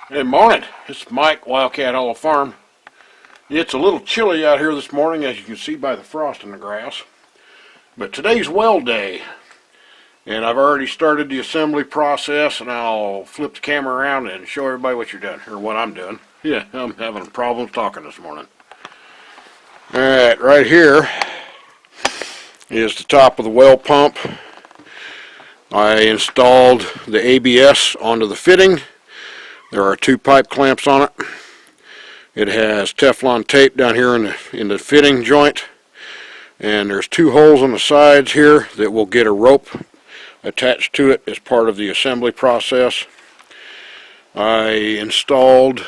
Good morning. It's Mike, Wildcat Hollow Farm. It's a little chilly out here this morning, as you can see by the frost in the grass. But today's weld day, and I've already started the assembly process, and I'll flip the camera around and show everybody what you're doing, or what I'm doing. Yeah, I'm having problems talking this morning. Alright, right here is the top of the well pump. I installed the ABS onto the fitting. There are 2 pipe clamps on it. It has Teflon tape down here in the fitting joint, and there's 2 holes on the sides here that will get a rope attached to it as part of the assembly process. I installed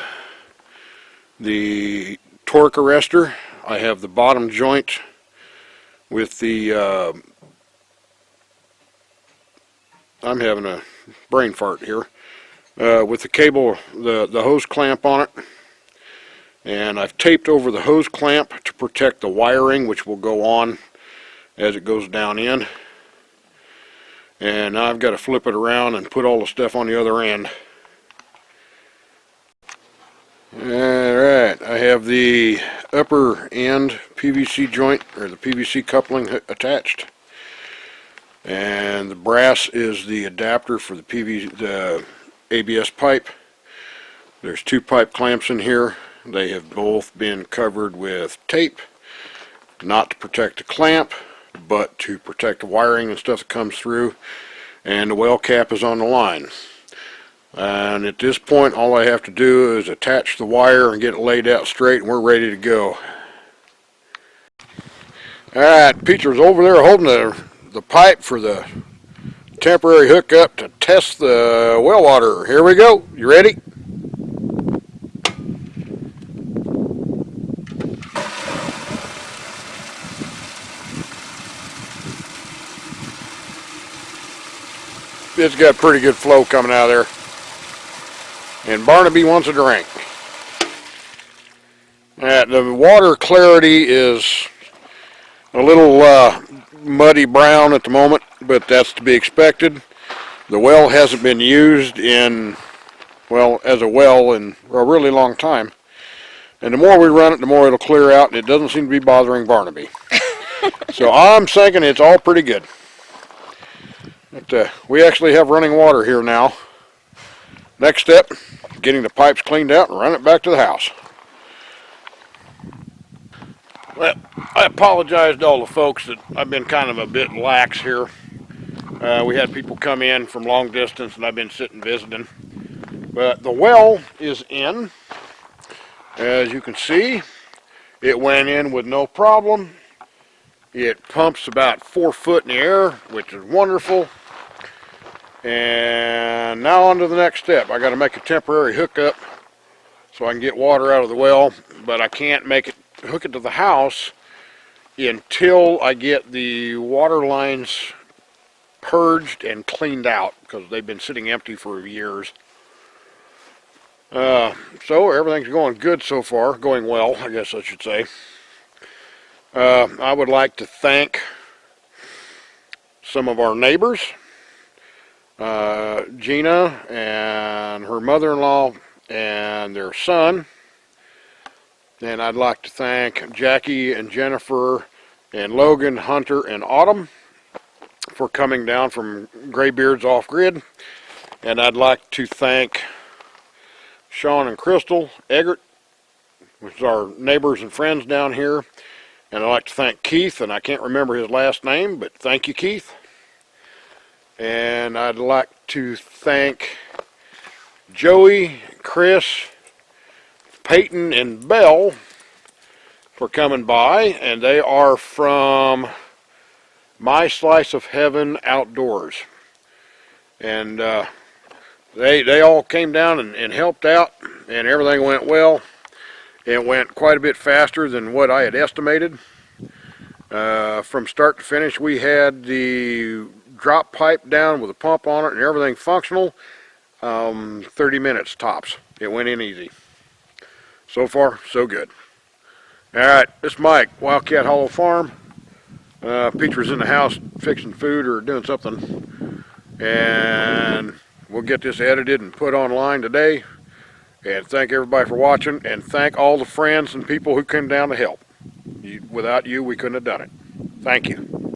the torque arrestor. I have the bottom joint with the I'm having a brain fart here. With the cable, the hose clamp on it, and I've taped over the hose clamp to protect the wiring, which will go on as it goes down in. And now I've got to flip it around and put all the stuff on the other end. Alright, I have the upper end PVC joint, or the PVC coupling attached, and the brass is the adapter for the ABS pipe. There's 2 pipe clamps in here. They have both been covered with tape, not to protect the clamp, but to protect the wiring and stuff that comes through. And the well cap is on the line. And at this point, all I have to do is attach the wire and get it laid out straight, and we're ready to go. Alright, Peter's over there holding the pipe for the temporary hookup to test the well water. Here we go. You ready? It's got pretty good flow coming out of there. And Barnaby wants a drink. The water clarity is a little muddy brown at the moment, but that's to be expected. The well hasn't been used as a well in a really long time. And the more we run it, the more it'll clear out, and it doesn't seem to be bothering Barnaby. So I'm thinking it's all pretty good. But, we actually have running water here now. Next step, getting the pipes cleaned out and run it back to the house. Well, I apologize to all the folks that I've been kind of a bit lax here. We had people come in from long distance, and I've been sitting visiting. But the well is in. As you can see, it went in with no problem. It pumps about 4 foot in the air, which is wonderful. And now on to the next step. I got to make a temporary hookup so I can get water out of the well, but I can't hook it to the house until I get the water lines purged and cleaned out, because they've been sitting empty for years. So everything's going good so far, going well, I guess I should say. I would like to thank some of our neighbors, Gina and her mother-in-law and their son. And I'd like to thank Jackie and Jennifer and Logan, Hunter, and Autumn for coming down from Graybeards off-grid. And I'd like to thank Sean and Crystal Eggert, which are our neighbors and friends down here. And I'd like to thank Keith, and I can't remember his last name, but thank you, Keith. And I'd like to thank Joey, Chris, Peyton, and Belle for coming by, and they are from My Slice of Heaven Outdoors. And they all came down and helped out, and everything went well. It went quite a bit faster than what I had estimated. From start to finish, we had the drop pipe down with a pump on it and everything functional. 30 minutes tops. It went in easy. So far, so good. Alright, this is Mike, Wildcat Hollow Farm. Peter's in the house fixing food or doing something. And we'll get this edited and put online today. And thank everybody for watching, and thank all the friends and people who came down to help. Without you, we couldn't have done it. Thank you.